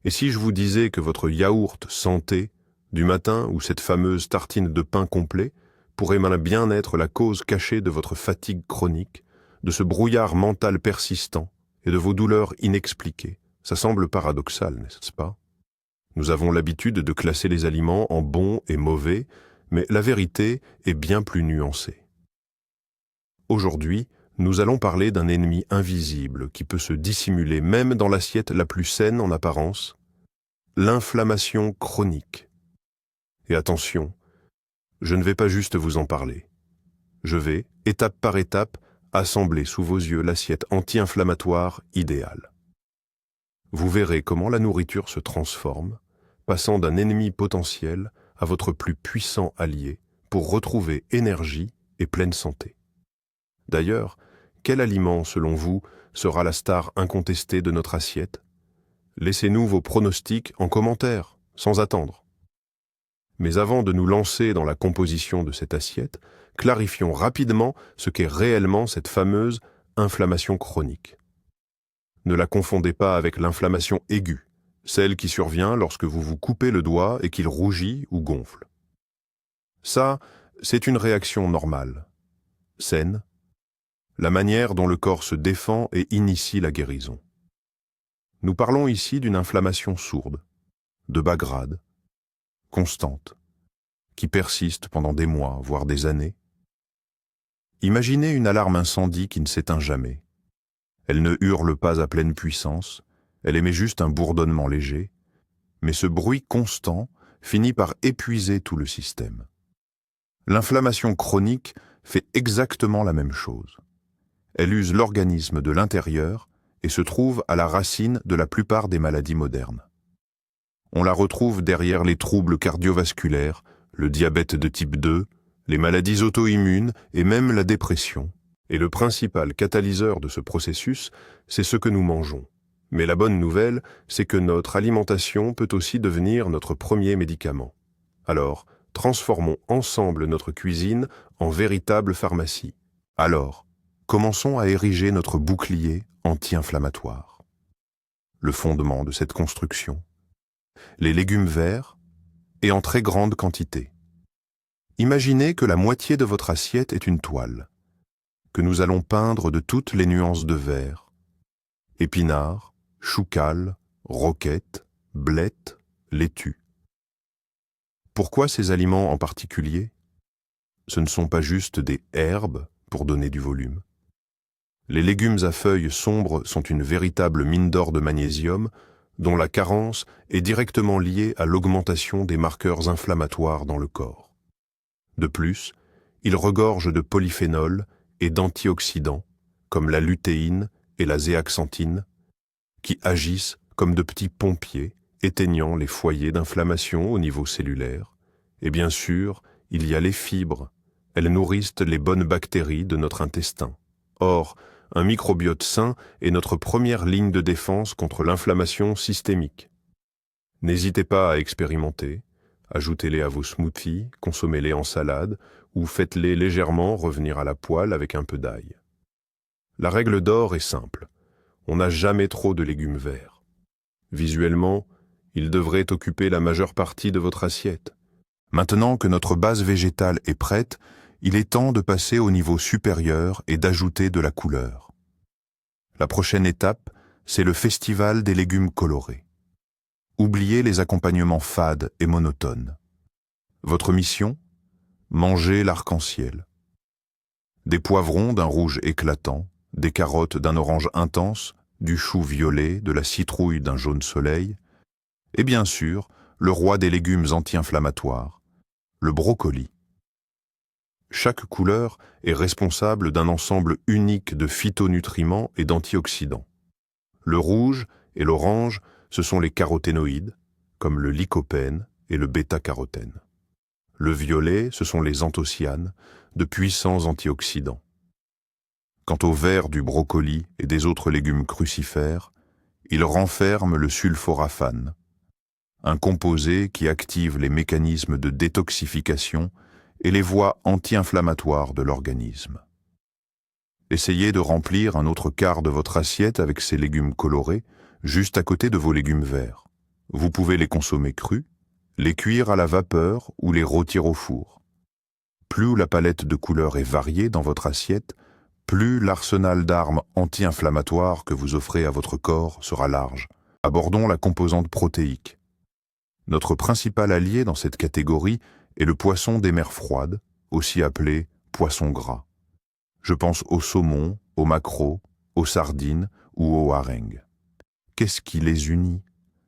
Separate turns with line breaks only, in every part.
Et si je vous disais que votre yaourt santé du matin ou cette fameuse tartine de pain complet pourrait bien être la cause cachée de votre fatigue chronique, de ce brouillard mental persistant et de vos douleurs inexpliquées? Ça semble paradoxal, n'est-ce pas? Nous avons l'habitude de classer les aliments en bons et mauvais, mais la vérité est bien plus nuancée. Aujourd'hui, nous allons parler d'un ennemi invisible qui peut se dissimuler même dans l'assiette la plus saine en apparence, l'inflammation chronique. Et attention, je ne vais pas juste vous en parler. Je vais, étape par étape, assembler sous vos yeux l'assiette anti-inflammatoire idéale. Vous verrez comment la nourriture se transforme, passant d'un ennemi potentiel à votre plus puissant allié pour retrouver énergie et pleine santé. D'ailleurs, quel aliment, selon vous, sera la star incontestée de notre assiette? Laissez-nous vos pronostics en commentaire, sans attendre. Mais avant de nous lancer dans la composition de cette assiette, clarifions rapidement ce qu'est réellement cette fameuse inflammation chronique. Ne la confondez pas avec l'inflammation aiguë, celle qui survient lorsque vous vous coupez le doigt et qu'il rougit ou gonfle. Ça, c'est une réaction normale, saine, la manière dont le corps se défend et initie la guérison. Nous parlons ici d'une inflammation sourde, de bas grade, constante, qui persiste pendant des mois, voire des années. Imaginez une alarme incendie qui ne s'éteint jamais. Elle ne hurle pas à pleine puissance, elle émet juste un bourdonnement léger, mais ce bruit constant finit par épuiser tout le système. L'inflammation chronique fait exactement la même chose. Elle use l'organisme de l'intérieur et se trouve à la racine de la plupart des maladies modernes. On la retrouve derrière les troubles cardiovasculaires, le diabète de type 2, les maladies auto-immunes et même la dépression. Et le principal catalyseur de ce processus, c'est ce que nous mangeons. Mais la bonne nouvelle, c'est que notre alimentation peut aussi devenir notre premier médicament. Alors, transformons ensemble notre cuisine en véritable pharmacie. Alors, commençons à ériger notre bouclier anti-inflammatoire. Le fondement de cette construction, les légumes verts et en très grande quantité. Imaginez que la moitié de votre assiette est une toile, que nous allons peindre de toutes les nuances de vert. Épinards, choucales, roquettes, blettes, laitues. Pourquoi ces aliments en particulier? Ce ne sont pas juste des herbes pour donner du volume. Les légumes à feuilles sombres sont une véritable mine d'or de magnésium dont la carence est directement liée à l'augmentation des marqueurs inflammatoires dans le corps. De plus, ils regorgent de polyphénols et d'antioxydants, comme la lutéine et la zéaxanthine, qui agissent comme de petits pompiers, éteignant les foyers d'inflammation au niveau cellulaire. Et bien sûr, il y a les fibres. Elles nourrissent les bonnes bactéries de notre intestin. Or, un microbiote sain est notre première ligne de défense contre l'inflammation systémique. N'hésitez pas à expérimenter. Ajoutez-les à vos smoothies, consommez-les en salade ou faites-les légèrement revenir à la poêle avec un peu d'ail. La règle d'or est simple. On n'a jamais trop de légumes verts. Visuellement, ils devraient occuper la majeure partie de votre assiette. Maintenant que notre base végétale est prête, il est temps de passer au niveau supérieur et d'ajouter de la couleur. La prochaine étape, c'est le festival des légumes colorés. Oubliez les accompagnements fades et monotones. Votre mission? Manger l'arc-en-ciel. Des poivrons d'un rouge éclatant, des carottes d'un orange intense, du chou violet, de la citrouille d'un jaune soleil, et bien sûr, le roi des légumes anti-inflammatoires, le brocoli. Chaque couleur est responsable d'un ensemble unique de phytonutriments et d'antioxydants. Le rouge et l'orange, ce sont les caroténoïdes, comme le lycopène et le bêta-carotène. Le violet, ce sont les anthocyanes, de puissants antioxydants. Quant au vert du brocoli et des autres légumes crucifères, il renferme le sulforaphane, un composé qui active les mécanismes de détoxification et les voies anti-inflammatoires de l'organisme. Essayez de remplir un autre quart de votre assiette avec ces légumes colorés, juste à côté de vos légumes verts. Vous pouvez les consommer crus, les cuire à la vapeur ou les rôtir au four. Plus la palette de couleurs est variée dans votre assiette, plus l'arsenal d'armes anti-inflammatoires que vous offrez à votre corps sera large. Abordons la composante protéique. Notre principal allié dans cette catégorie est le poisson des mers froides, aussi appelé poisson gras. Je pense au saumon, aux maquereaux, aux sardines ou aux harengs. Qu'est-ce qui les unit?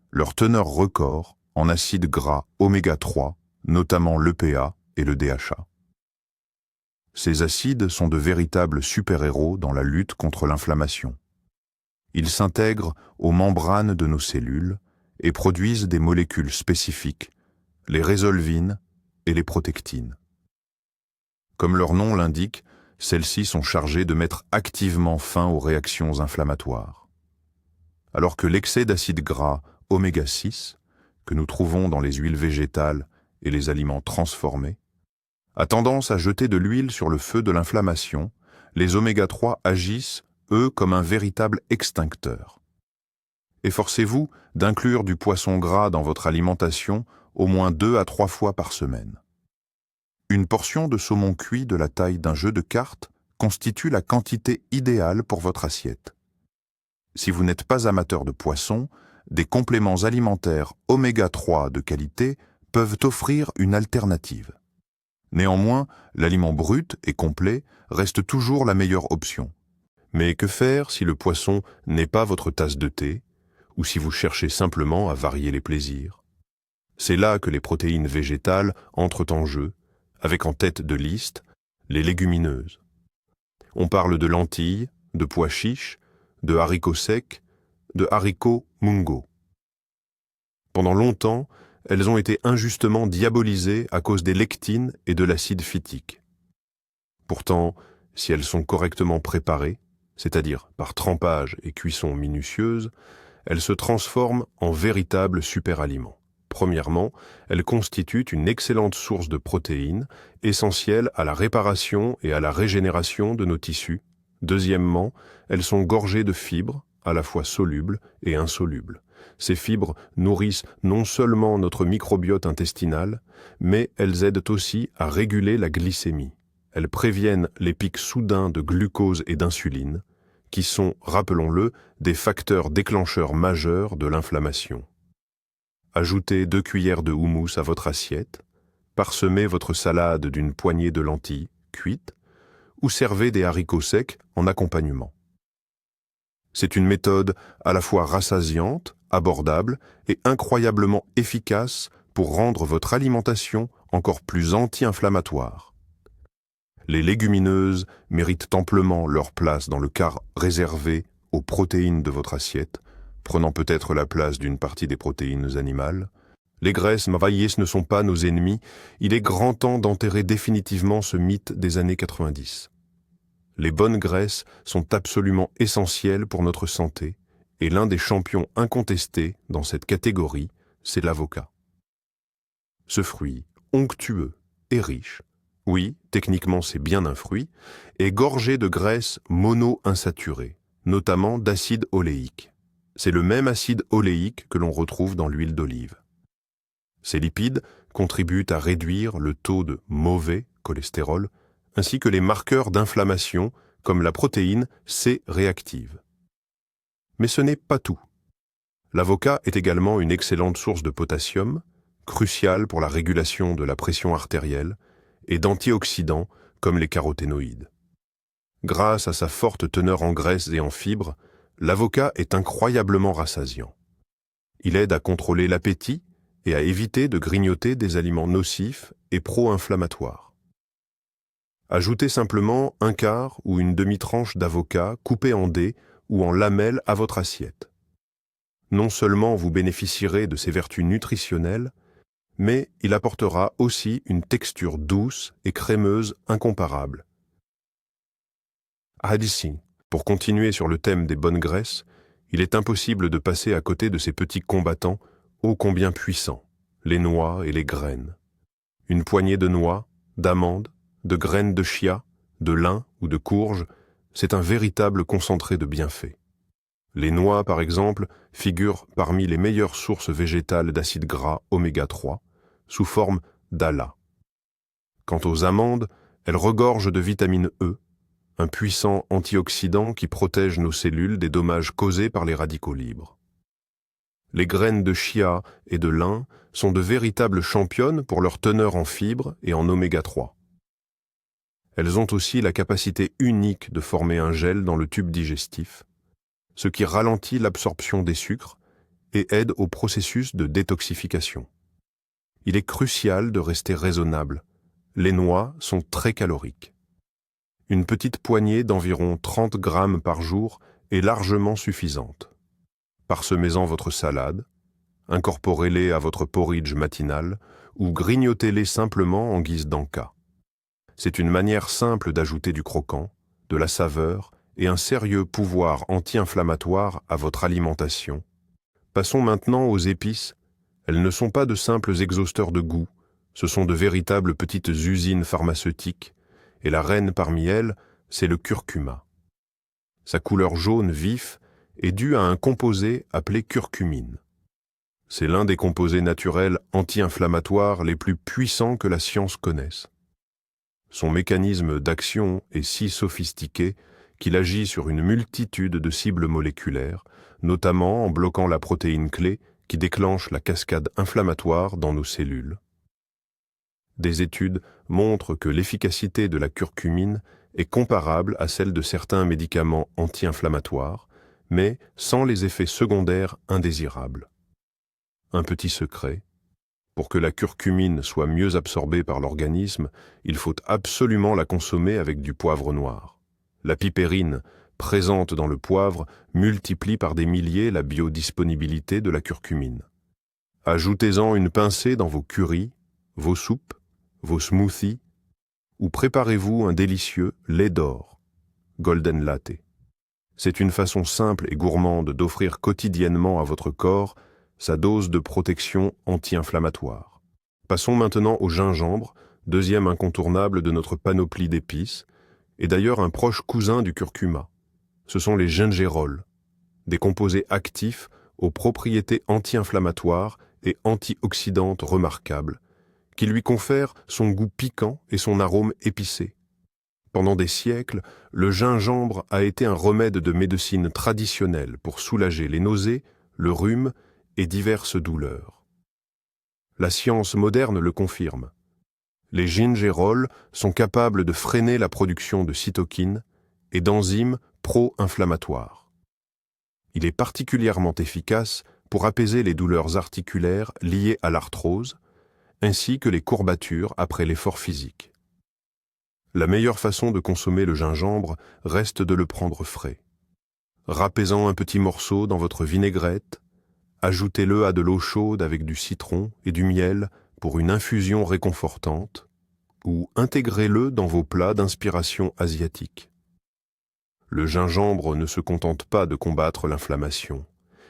Leur teneur record en acides gras oméga 3, notamment l'EPA et le DHA. Ces acides sont de véritables super-héros dans la lutte contre l'inflammation. Ils s'intègrent aux membranes de nos cellules et produisent des molécules spécifiques, les résolvines et les protectines. Comme leur nom l'indique, celles-ci sont chargées de mettre activement fin aux réactions inflammatoires. Alors que l'excès d'acides gras oméga 6, que nous trouvons dans les huiles végétales et les aliments transformés, a tendance à jeter de l'huile sur le feu de l'inflammation, les oméga 3 agissent, eux, comme un véritable extincteur. Efforcez-vous d'inclure du poisson gras dans votre alimentation au moins 2 à 3 fois par semaine. Une portion de saumon cuit de la taille d'un jeu de cartes constitue la quantité idéale pour votre assiette. Si vous n'êtes pas amateur de poisson, des compléments alimentaires oméga 3 de qualité peuvent offrir une alternative. Néanmoins, l'aliment brut et complet reste toujours la meilleure option. Mais que faire si le poisson n'est pas votre tasse de thé, ou si vous cherchez simplement à varier les plaisirs? C'est là que les protéines végétales entrent en jeu, avec en tête de liste les légumineuses. On parle de lentilles, de pois chiches, de haricots secs, de haricots mungo. Pendant longtemps, elles ont été injustement diabolisées à cause des lectines et de l'acide phytique. Pourtant, si elles sont correctement préparées, c'est-à-dire par trempage et cuisson minutieuse, elles se transforment en véritables superaliments. Premièrement, elles constituent une excellente source de protéines, essentielle à la réparation et à la régénération de nos tissus. Deuxièmement, elles sont gorgées de fibres, à la fois solubles et insolubles. Ces fibres nourrissent non seulement notre microbiote intestinal, mais elles aident aussi à réguler la glycémie. Elles préviennent les pics soudains de glucose et d'insuline, qui sont, rappelons-le, des facteurs déclencheurs majeurs de l'inflammation. Ajoutez 2 cuillères de houmous à votre assiette, parsemez votre salade d'une poignée de lentilles cuites, ou servez des haricots secs en accompagnement. C'est une méthode à la fois rassasiante, abordable et incroyablement efficace pour rendre votre alimentation encore plus anti-inflammatoire. Les légumineuses méritent amplement leur place dans le quart réservé aux protéines de votre assiette, prenant peut-être la place d'une partie des protéines animales. Les graisses mauvaises ne sont pas nos ennemis, il est grand temps d'enterrer définitivement ce mythe des années 90. Les bonnes graisses sont absolument essentielles pour notre santé, et l'un des champions incontestés dans cette catégorie, c'est l'avocat. Ce fruit, onctueux et riche, oui, techniquement c'est bien un fruit, est gorgé de graisses mono-insaturées, notamment d'acide oléique. C'est le même acide oléique que l'on retrouve dans l'huile d'olive. Ces lipides contribuent à réduire le taux de mauvais cholestérol, ainsi que les marqueurs d'inflammation comme la protéine C réactive. Mais ce n'est pas tout. L'avocat est également une excellente source de potassium, cruciale pour la régulation de la pression artérielle, et d'antioxydants comme les caroténoïdes. Grâce à sa forte teneur en graisses et en fibres, l'avocat est incroyablement rassasiant. Il aide à contrôler l'appétit et à éviter de grignoter des aliments nocifs et pro-inflammatoires. Ajoutez simplement un quart ou une demi-tranche d'avocat coupé en dés ou en lamelles à votre assiette. Non seulement vous bénéficierez de ses vertus nutritionnelles, mais il apportera aussi une texture douce et crémeuse incomparable. Pour continuer sur le thème des bonnes graisses, il est impossible de passer à côté de ces petits combattants ô combien puissants, les noix et les graines. Une poignée de noix, d'amandes, de graines de chia, de lin ou de courge, c'est un véritable concentré de bienfaits. Les noix, par exemple, figurent parmi les meilleures sources végétales d'acides gras oméga 3, sous forme d'ALA. Quant aux amandes, elles regorgent de vitamine E, un puissant antioxydant qui protège nos cellules des dommages causés par les radicaux libres. Les graines de chia et de lin sont de véritables championnes pour leur teneur en fibres et en oméga 3. Elles ont aussi la capacité unique de former un gel dans le tube digestif, ce qui ralentit l'absorption des sucres et aide au processus de détoxification. Il est crucial de rester raisonnable. Les noix sont très caloriques. Une petite poignée d'environ 30 grammes par jour est largement suffisante. Parsemez-en votre salade, incorporez-les à votre porridge matinal ou grignotez-les simplement en guise d'en-cas. C'est une manière simple d'ajouter du croquant, de la saveur et un sérieux pouvoir anti-inflammatoire à votre alimentation. Passons maintenant aux épices. Elles ne sont pas de simples exhausteurs de goût, ce sont de véritables petites usines pharmaceutiques, et la reine parmi elles, c'est le curcuma. Sa couleur jaune vif est due à un composé appelé curcumine. C'est l'un des composés naturels anti-inflammatoires les plus puissants que la science connaisse. Son mécanisme d'action est si sophistiqué qu'il agit sur une multitude de cibles moléculaires, notamment en bloquant la protéine clé qui déclenche la cascade inflammatoire dans nos cellules. Des études montrent que l'efficacité de la curcumine est comparable à celle de certains médicaments anti-inflammatoires, mais sans les effets secondaires indésirables. Un petit secret: pour que la curcumine soit mieux absorbée par l'organisme, il faut absolument la consommer avec du poivre noir. La pipérine, présente dans le poivre, multiplie par des milliers la biodisponibilité de la curcumine. Ajoutez-en une pincée dans vos currys, vos soupes, vos smoothies, ou préparez-vous un délicieux lait d'or, golden latte. C'est une façon simple et gourmande d'offrir quotidiennement à votre corps sa dose de protection anti-inflammatoire. Passons maintenant au gingembre, deuxième incontournable de notre panoplie d'épices, et d'ailleurs un proche cousin du curcuma. Ce sont les gingérols, des composés actifs aux propriétés anti-inflammatoires et antioxydantes remarquables, qui lui confèrent son goût piquant et son arôme épicé. Pendant des siècles, le gingembre a été un remède de médecine traditionnelle pour soulager les nausées, le rhume et diverses douleurs. La science moderne le confirme. Les gingérols sont capables de freiner la production de cytokines et d'enzymes pro-inflammatoires. Il est particulièrement efficace pour apaiser les douleurs articulaires liées à l'arthrose, ainsi que les courbatures après l'effort physique. La meilleure façon de consommer le gingembre reste de le prendre frais. Râpez-en un petit morceau dans votre vinaigrette, ajoutez-le à de l'eau chaude avec du citron et du miel pour une infusion réconfortante, ou intégrez-le dans vos plats d'inspiration asiatique. Le gingembre ne se contente pas de combattre l'inflammation.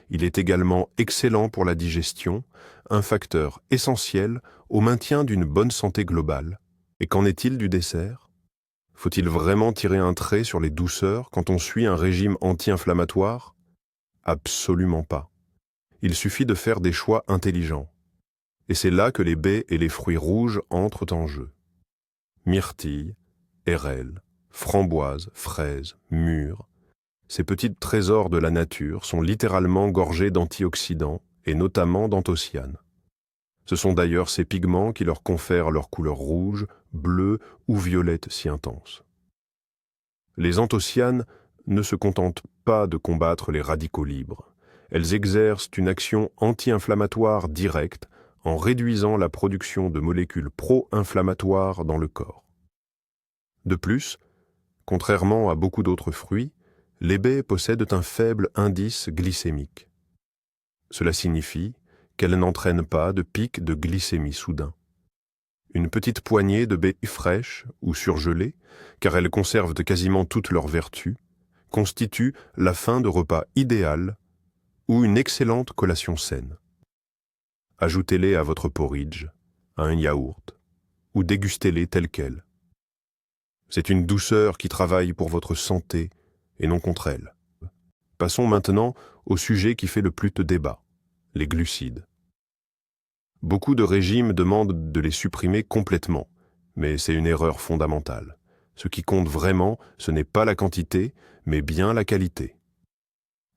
Il est également excellent pour la digestion, un facteur essentiel au maintien d'une bonne santé globale. Et qu'en est-il du dessert? Faut-il vraiment tirer un trait sur les douceurs quand on suit un régime anti-inflammatoire? Absolument pas. Il suffit de faire des choix intelligents. Et c'est là que les baies et les fruits rouges entrent en jeu. Myrtilles, érelles, framboises, fraises, mûres. Ces petits trésors de la nature sont littéralement gorgés d'antioxydants et notamment d'anthocyanes. Ce sont d'ailleurs ces pigments qui leur confèrent leur couleur rouge, bleue ou violette si intense. Les anthocyanes ne se contentent pas de combattre les radicaux libres. Elles exercent une action anti-inflammatoire directe en réduisant la production de molécules pro-inflammatoires dans le corps. De plus, contrairement à beaucoup d'autres fruits, les baies possèdent un faible indice glycémique. Cela signifie qu'elles n'entraînent pas de pic de glycémie soudain. Une petite poignée de baies fraîches ou surgelées, car elles conservent quasiment toutes leurs vertus, constitue la fin de repas idéal ou une excellente collation saine. Ajoutez-les à votre porridge, à un yaourt, ou dégustez-les tels quels. C'est une douceur qui travaille pour votre santé et non contre elle. Passons maintenant au sujet qui fait le plus de débat, les glucides. Beaucoup de régimes demandent de les supprimer complètement, mais c'est une erreur fondamentale. Ce qui compte vraiment, ce n'est pas la quantité, mais bien la qualité.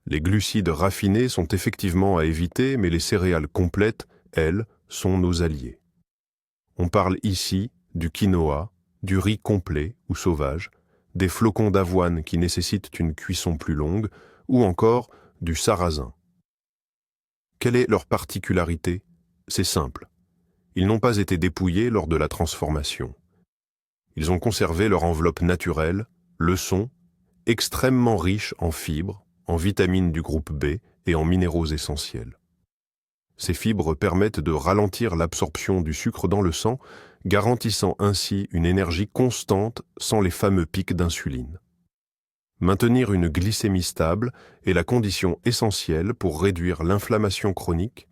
Les glucides raffinés sont effectivement à éviter, mais les céréales complètes, elles, sont nos alliés. On parle ici du quinoa, du riz complet ou sauvage, des flocons d'avoine qui nécessitent une cuisson plus longue, ou encore du sarrasin. Quelle est leur particularité? C'est simple. Ils n'ont pas été dépouillés lors de la transformation. Ils ont conservé leur enveloppe naturelle, le son, extrêmement riche en fibres, en vitamines du groupe B et en minéraux essentiels. Ces fibres permettent de ralentir l'absorption du sucre dans le sang, garantissant ainsi une énergie constante sans les fameux pics d'insuline. Maintenir une glycémie stable est la condition essentielle pour réduire l'inflammation chronique.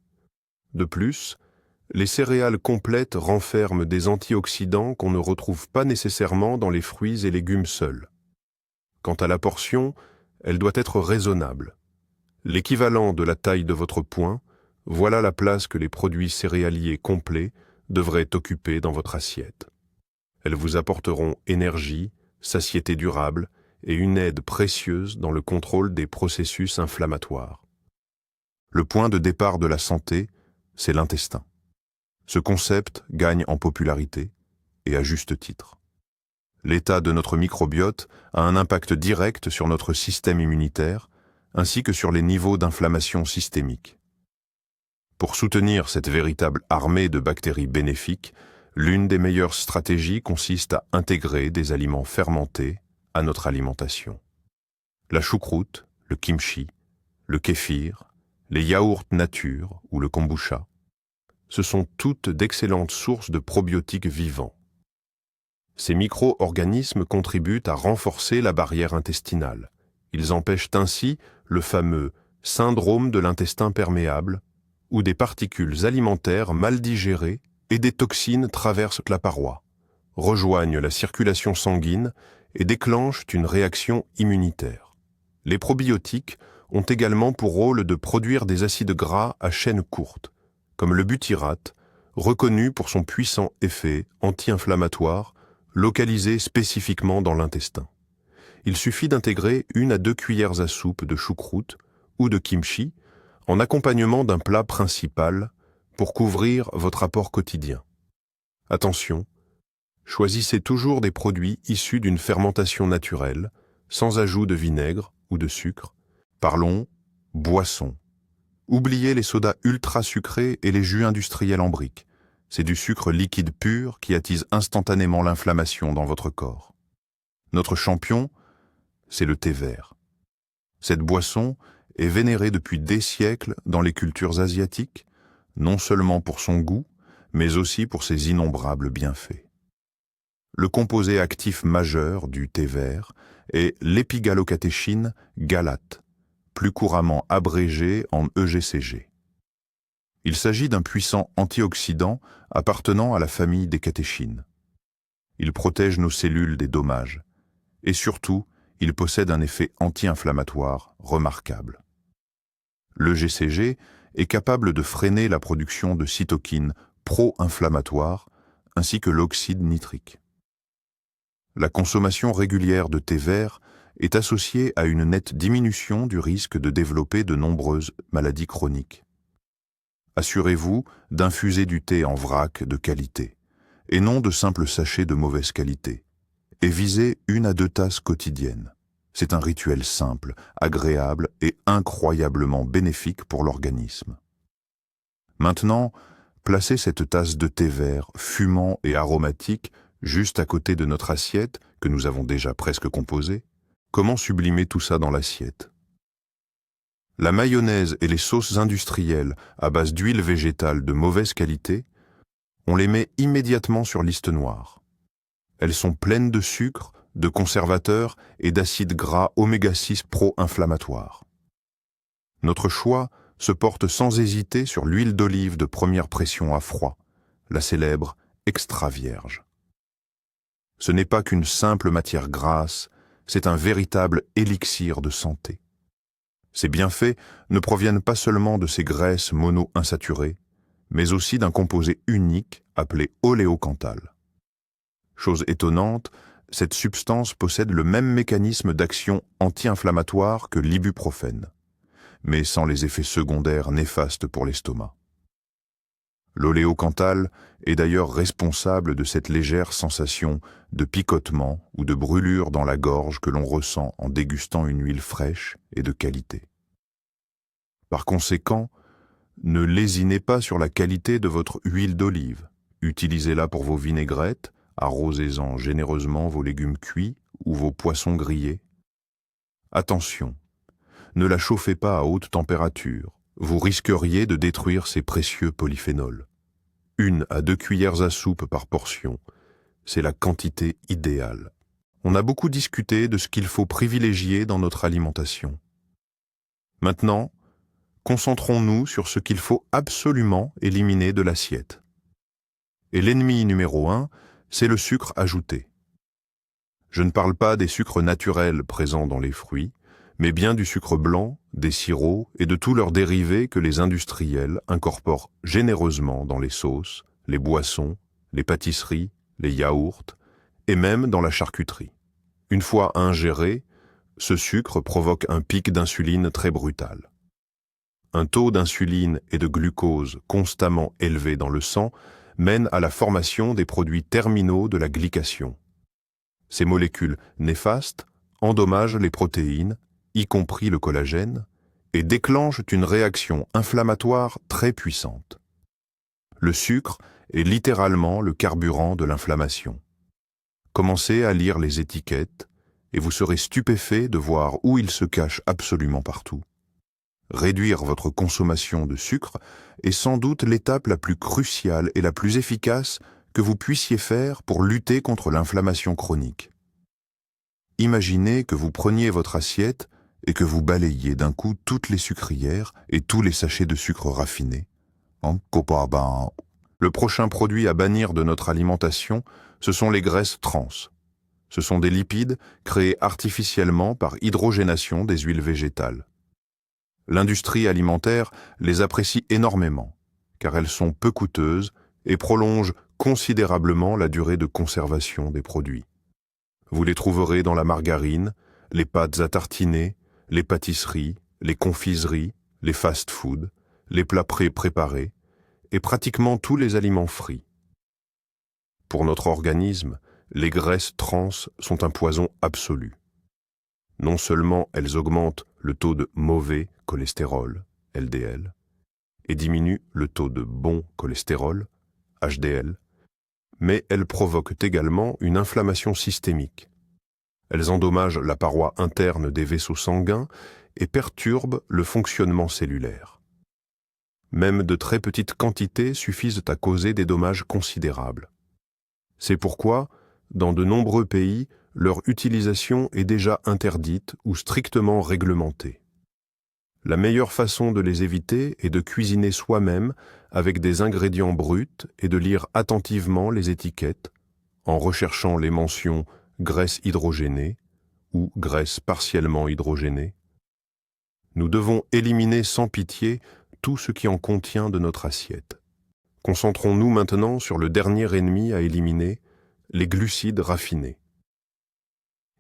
De plus, les céréales complètes renferment des antioxydants qu'on ne retrouve pas nécessairement dans les fruits et légumes seuls. Quant à la portion, elle doit être raisonnable. L'équivalent de la taille de votre poing, voilà la place que les produits céréaliers complets devraient occuper dans votre assiette. Elles vous apporteront énergie, satiété durable et une aide précieuse dans le contrôle des processus inflammatoires. Le point de départ de la santé, c'est l'intestin. Ce concept gagne en popularité, et à juste titre. L'état de notre microbiote a un impact direct sur notre système immunitaire, ainsi que sur les niveaux d'inflammation systémique. Pour soutenir cette véritable armée de bactéries bénéfiques, l'une des meilleures stratégies consiste à intégrer des aliments fermentés à notre alimentation. La choucroute, le kimchi, le kéfir, les yaourts nature ou le kombucha, ce sont toutes d'excellentes sources de probiotiques vivants. Ces micro-organismes contribuent à renforcer la barrière intestinale. Ils empêchent ainsi le fameux syndrome de l'intestin perméable, où des particules alimentaires mal digérées et des toxines traversent la paroi, rejoignent la circulation sanguine et déclenchent une réaction immunitaire. Les probiotiques ont également pour rôle de produire des acides gras à chaîne courte, comme le butyrate, reconnu pour son puissant effet anti-inflammatoire, localisé spécifiquement dans l'intestin. Il suffit d'intégrer 1 à 2 cuillères à soupe de choucroute ou de kimchi en accompagnement d'un plat principal pour couvrir votre apport quotidien. Attention, choisissez toujours des produits issus d'une fermentation naturelle, sans ajout de vinaigre ou de sucre. Parlons boisson. Oubliez les sodas ultra sucrés et les jus industriels en briques. C'est du sucre liquide pur qui attise instantanément l'inflammation dans votre corps. Notre champion, c'est le thé vert. Cette boisson est vénérée depuis des siècles dans les cultures asiatiques, non seulement pour son goût, mais aussi pour ses innombrables bienfaits. Le composé actif majeur du thé vert est l'épigalocatéchine galate, plus couramment abrégée en EGCG. Il s'agit d'un puissant antioxydant appartenant à la famille des catéchines. Il protège nos cellules des dommages et surtout, il possède un effet anti-inflammatoire remarquable. L'EGCG est capable de freiner la production de cytokines pro-inflammatoires ainsi que l'oxyde nitrique. La consommation régulière de thé vert est associée à une nette diminution du risque de développer de nombreuses maladies chroniques. Assurez-vous d'infuser du thé en vrac de qualité, et non de simples sachets de mauvaise qualité, et visez 1 à 2 tasses quotidiennes. C'est un rituel simple, agréable et incroyablement bénéfique pour l'organisme. Maintenant, placez cette tasse de thé vert fumant et aromatique juste à côté de notre assiette, que nous avons déjà presque composée. Comment sublimer tout ça dans l'assiette? La mayonnaise et les sauces industrielles à base d'huile végétale de mauvaise qualité, on les met immédiatement sur liste noire. Elles sont pleines de sucre, de conservateurs et d'acides gras oméga-6 pro-inflammatoires. Notre choix se porte sans hésiter sur l'huile d'olive de première pression à froid, la célèbre extra vierge. Ce n'est pas qu'une simple matière grasse, c'est un véritable élixir de santé. Ces bienfaits ne proviennent pas seulement de ces graisses mono-insaturées, mais aussi d'un composé unique appelé oléocanthal. Chose étonnante, cette substance possède le même mécanisme d'action anti-inflammatoire que l'ibuprofène, mais sans les effets secondaires néfastes pour l'estomac. L'oléocanthal est d'ailleurs responsable de cette légère sensation de picotement ou de brûlure dans la gorge que l'on ressent en dégustant une huile fraîche et de qualité. Par conséquent, ne lésinez pas sur la qualité de votre huile d'olive. Utilisez-la pour vos vinaigrettes, arrosez-en généreusement vos légumes cuits ou vos poissons grillés. Attention, ne la chauffez pas à haute température, vous risqueriez de détruire ces précieux polyphénols. 1 à 2 cuillères à soupe par portion, c'est la quantité idéale. On a beaucoup discuté de ce qu'il faut privilégier dans notre alimentation. Maintenant, concentrons-nous sur ce qu'il faut absolument éliminer de l'assiette. Et l'ennemi numéro 1, c'est le sucre ajouté. Je ne parle pas des sucres naturels présents dans les fruits, mais bien du sucre blanc, des sirops et de tous leurs dérivés que les industriels incorporent généreusement dans les sauces, les boissons, les pâtisseries, les yaourts et même dans la charcuterie. Une fois ingéré, ce sucre provoque un pic d'insuline très brutal. Un taux d'insuline et de glucose constamment élevé dans le sang mène à la formation des produits terminaux de la glycation. Ces molécules néfastes endommagent les protéines, y compris le collagène, et déclenchent une réaction inflammatoire très puissante. Le sucre est littéralement le carburant de l'inflammation. Commencez à lire les étiquettes et vous serez stupéfait de voir où il se cache absolument partout. Réduire votre consommation de sucre est sans doute l'étape la plus cruciale et la plus efficace que vous puissiez faire pour lutter contre l'inflammation chronique. Imaginez que vous preniez votre assiette et que vous balayiez d'un coup toutes les sucrières et tous les sachets de sucre raffiné. Le prochain produit à bannir de notre alimentation, ce sont les graisses trans. Ce sont des lipides créés artificiellement par hydrogénation des huiles végétales. L'industrie alimentaire les apprécie énormément, car elles sont peu coûteuses et prolongent considérablement la durée de conservation des produits. Vous les trouverez dans la margarine, les pâtes à tartiner, les pâtisseries, les confiseries, les fast-foods, les plats pré-préparés et pratiquement tous les aliments frits. Pour notre organisme, les graisses trans sont un poison absolu. Non seulement elles augmentent le taux de mauvais cholestérol, LDL, et diminuent le taux de bon cholestérol, HDL, mais elles provoquent également une inflammation systémique. Elles endommagent la paroi interne des vaisseaux sanguins et perturbent le fonctionnement cellulaire. Même de très petites quantités suffisent à causer des dommages considérables. C'est pourquoi, dans de nombreux pays, leur utilisation est déjà interdite ou strictement réglementée. La meilleure façon de les éviter est de cuisiner soi-même avec des ingrédients bruts et de lire attentivement les étiquettes en recherchant les mentions graisse hydrogénée ou graisse partiellement hydrogénée. Nous devons éliminer sans pitié tout ce qui en contient de notre assiette. Concentrons-nous maintenant sur le dernier ennemi à éliminer, les glucides raffinés.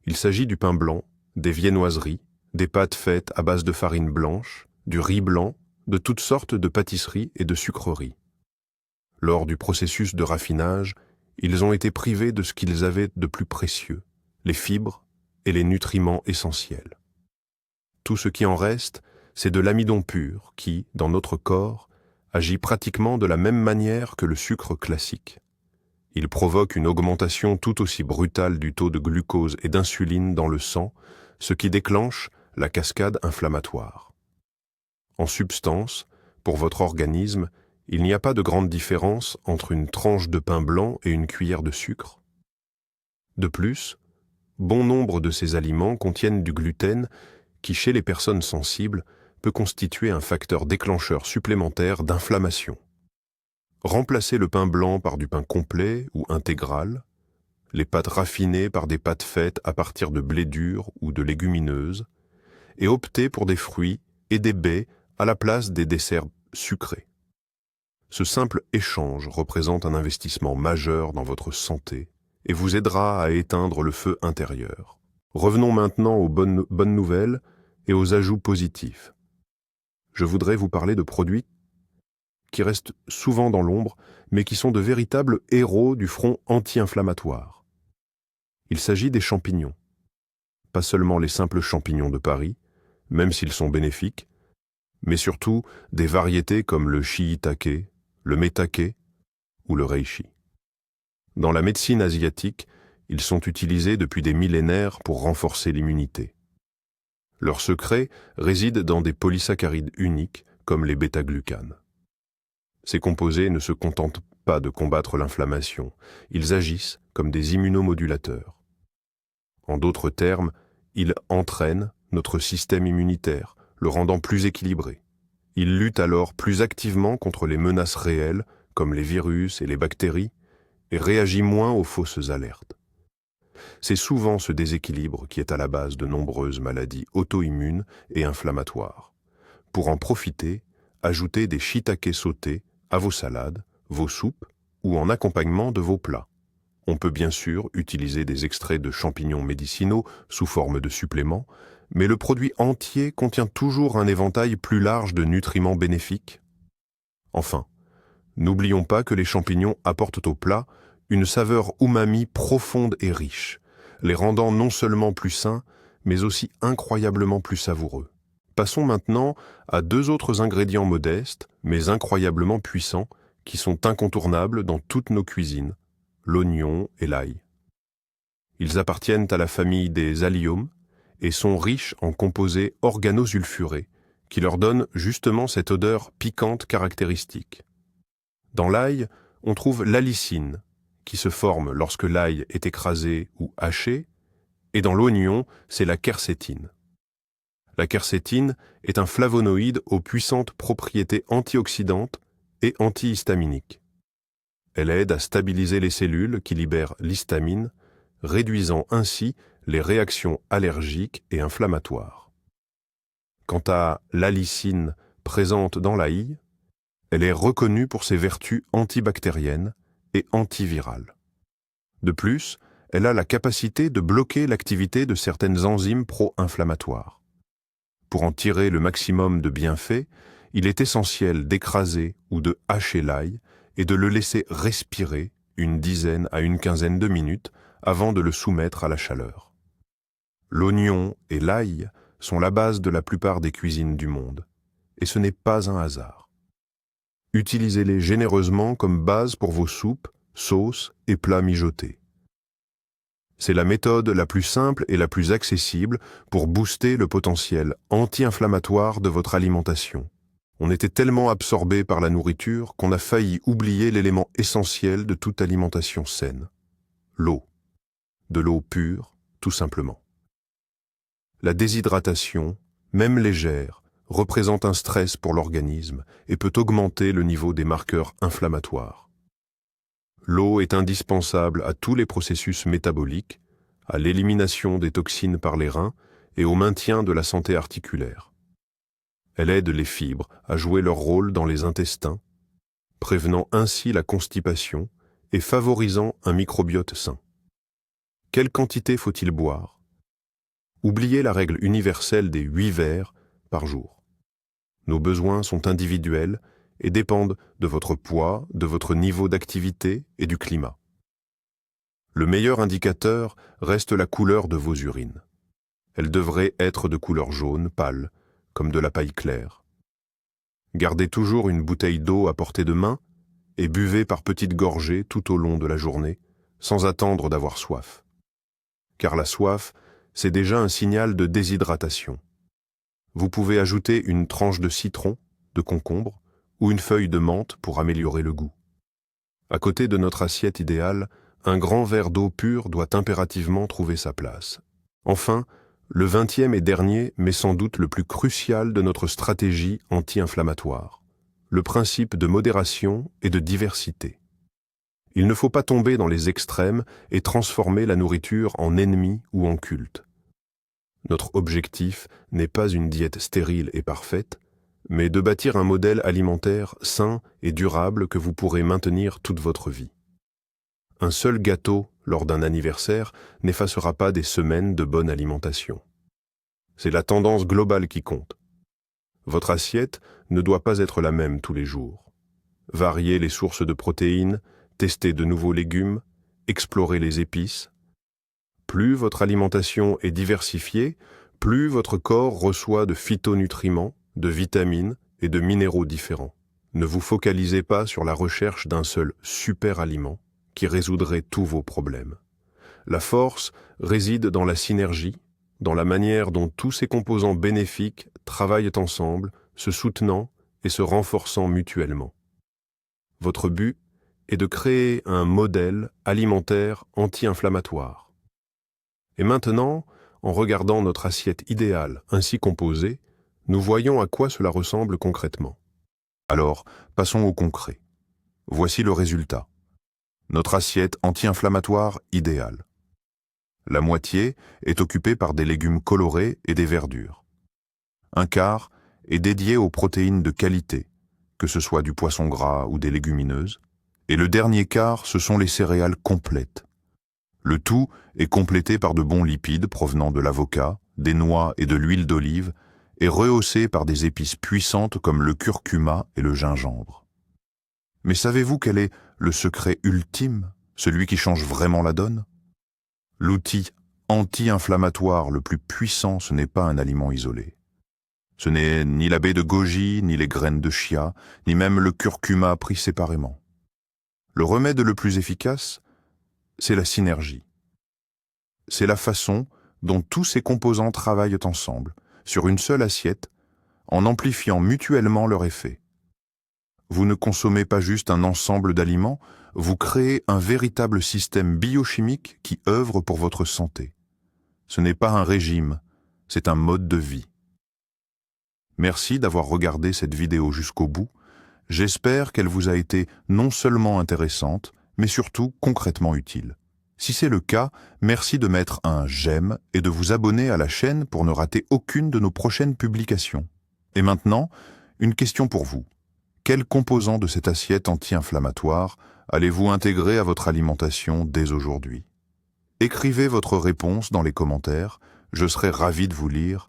Il s'agit du pain blanc, des viennoiseries, des pâtes faites à base de farine blanche, du riz blanc, de toutes sortes de pâtisseries et de sucreries. Lors du processus de raffinage, ils ont été privés de ce qu'ils avaient de plus précieux, les fibres et les nutriments essentiels. Tout ce qui en reste, c'est de l'amidon pur qui, dans notre corps, agit pratiquement de la même manière que le sucre classique. Il provoque une augmentation tout aussi brutale du taux de glucose et d'insuline dans le sang, ce qui déclenche la cascade inflammatoire. En substance, pour votre organisme, il n'y a pas de grande différence entre une tranche de pain blanc et une cuillère de sucre. De plus, bon nombre de ces aliments contiennent du gluten qui, chez les personnes sensibles, peut constituer un facteur déclencheur supplémentaire d'inflammation. Remplacez le pain blanc par du pain complet ou intégral, les pâtes raffinées par des pâtes faites à partir de blé dur ou de légumineuses, et optez pour des fruits et des baies à la place des desserts sucrés. Ce simple échange représente un investissement majeur dans votre santé et vous aidera à éteindre le feu intérieur. Revenons maintenant aux bonnes nouvelles et aux ajouts positifs. Je voudrais vous parler de produits qui restent souvent dans l'ombre, mais qui sont de véritables héros du front anti-inflammatoire. Il s'agit des champignons. Pas seulement les simples champignons de Paris, même s'ils sont bénéfiques, mais surtout des variétés comme le shiitake, le maitake ou le reishi. Dans la médecine asiatique, ils sont utilisés depuis des millénaires pour renforcer l'immunité. Leur secret réside dans des polysaccharides uniques comme les bêta-glucanes. Ces composés ne se contentent pas de combattre l'inflammation, ils agissent comme des immunomodulateurs. En d'autres termes, ils entraînent notre système immunitaire, le rendant plus équilibré. Ils luttent alors plus activement contre les menaces réelles, comme les virus et les bactéries, et réagit moins aux fausses alertes. C'est souvent ce déséquilibre qui est à la base de nombreuses maladies auto-immunes et inflammatoires. Pour en profiter, ajoutez des shiitake sautés à vos salades, vos soupes ou en accompagnement de vos plats. On peut bien sûr utiliser des extraits de champignons médicinaux sous forme de suppléments, mais le produit entier contient toujours un éventail plus large de nutriments bénéfiques. Enfin, n'oublions pas que les champignons apportent au plat une saveur umami profonde et riche, les rendant non seulement plus sains, mais aussi incroyablement plus savoureux. Passons maintenant à deux autres ingrédients modestes, mais incroyablement puissants, qui sont incontournables dans toutes nos cuisines, l'oignon et l'ail. Ils appartiennent à la famille des alliums et sont riches en composés organosulfurés, qui leur donnent justement cette odeur piquante caractéristique. Dans l'ail, on trouve l'allicine, qui se forme lorsque l'ail est écrasé ou haché, et dans l'oignon, c'est la quercétine. La quercétine est un flavonoïde aux puissantes propriétés antioxydantes et antihistaminiques. Elle aide à stabiliser les cellules qui libèrent l'histamine, réduisant ainsi les réactions allergiques et inflammatoires. Quant à l'allicine présente dans l'ail, elle est reconnue pour ses vertus antibactériennes et antivirales. De plus, elle a la capacité de bloquer l'activité de certaines enzymes pro-inflammatoires. Pour en tirer le maximum de bienfaits, il est essentiel d'écraser ou de hacher l'ail et de le laisser respirer une dizaine à une quinzaine de minutes avant de le soumettre à la chaleur. L'oignon et l'ail sont la base de la plupart des cuisines du monde, et ce n'est pas un hasard. Utilisez-les généreusement comme base pour vos soupes, sauces et plats mijotés. C'est la méthode la plus simple et la plus accessible pour booster le potentiel anti-inflammatoire de votre alimentation. On était tellement absorbé par la nourriture qu'on a failli oublier l'élément essentiel de toute alimentation saine, l'eau. De l'eau pure, tout simplement. La déshydratation, même légère, représente un stress pour l'organisme et peut augmenter le niveau des marqueurs inflammatoires. L'eau est indispensable à tous les processus métaboliques, à l'élimination des toxines par les reins et au maintien de la santé articulaire. Elle aide les fibres à jouer leur rôle dans les intestins, prévenant ainsi la constipation et favorisant un microbiote sain. Quelle quantité faut-il boire? Oubliez la règle universelle des 8 verres par jour. Nos besoins sont individuels et dépendent de votre poids, de votre niveau d'activité et du climat. Le meilleur indicateur reste la couleur de vos urines. Elle devrait être de couleur jaune pâle, comme de la paille claire. Gardez toujours une bouteille d'eau à portée de main et buvez par petites gorgées tout au long de la journée, sans attendre d'avoir soif. Car la soif, c'est déjà un signal de déshydratation. Vous pouvez ajouter une tranche de citron, de concombre, ou une feuille de menthe pour améliorer le goût. À côté de notre assiette idéale, un grand verre d'eau pure doit impérativement trouver sa place. Enfin, le 20e et dernier, mais sans doute le plus crucial de notre stratégie anti-inflammatoire, le principe de modération et de diversité. Il ne faut pas tomber dans les extrêmes et transformer la nourriture en ennemi ou en culte. Notre objectif n'est pas une diète stérile et parfaite, mais de bâtir un modèle alimentaire sain et durable que vous pourrez maintenir toute votre vie. Un seul gâteau lors d'un anniversaire n'effacera pas des semaines de bonne alimentation. C'est la tendance globale qui compte. Votre assiette ne doit pas être la même tous les jours. Variez les sources de protéines, testez de nouveaux légumes, explorez les épices. Plus votre alimentation est diversifiée, plus votre corps reçoit de phytonutriments, de vitamines et de minéraux différents. Ne vous focalisez pas sur la recherche d'un seul super aliment qui résoudrait tous vos problèmes. La force réside dans la synergie, dans la manière dont tous ces composants bénéfiques travaillent ensemble, se soutenant et se renforçant mutuellement. Votre but est de créer un modèle alimentaire anti-inflammatoire. Et maintenant, en regardant notre assiette idéale ainsi composée, nous voyons à quoi cela ressemble concrètement.
Alors, passons au concret. Voici le résultat. Notre assiette anti-inflammatoire idéale. La moitié est occupée par des légumes colorés et des verdures. Un quart est dédié aux protéines de qualité, que ce soit du poisson gras ou des légumineuses, et le dernier quart, ce sont les céréales complètes. Le tout est complété par de bons lipides provenant de l'avocat, des noix et de l'huile d'olive, et rehaussé par des épices puissantes comme le curcuma et le gingembre. Mais savez-vous quel est le secret ultime, celui qui change vraiment la donne? L'outil anti-inflammatoire le plus puissant, ce n'est pas un aliment isolé. Ce n'est ni la baie de goji, ni les graines de chia, ni même le curcuma pris séparément. Le remède le plus efficace, c'est la synergie. C'est la façon dont tous ces composants travaillent ensemble, sur une seule assiette, en amplifiant mutuellement leur effet. Vous ne consommez pas juste un ensemble d'aliments, vous créez un véritable système biochimique qui œuvre pour votre santé. Ce n'est pas un régime, c'est un mode de vie. Merci d'avoir regardé cette vidéo jusqu'au bout. J'espère qu'elle vous a été non seulement intéressante, mais surtout concrètement utile. Si c'est le cas, merci de mettre un j'aime et de vous abonner à la chaîne pour ne rater aucune de nos prochaines publications. Et maintenant, une question pour vous. Quels composants de cette assiette anti-inflammatoire allez-vous intégrer à votre alimentation dès aujourd'hui? Écrivez votre réponse dans les commentaires, je serai ravi de vous lire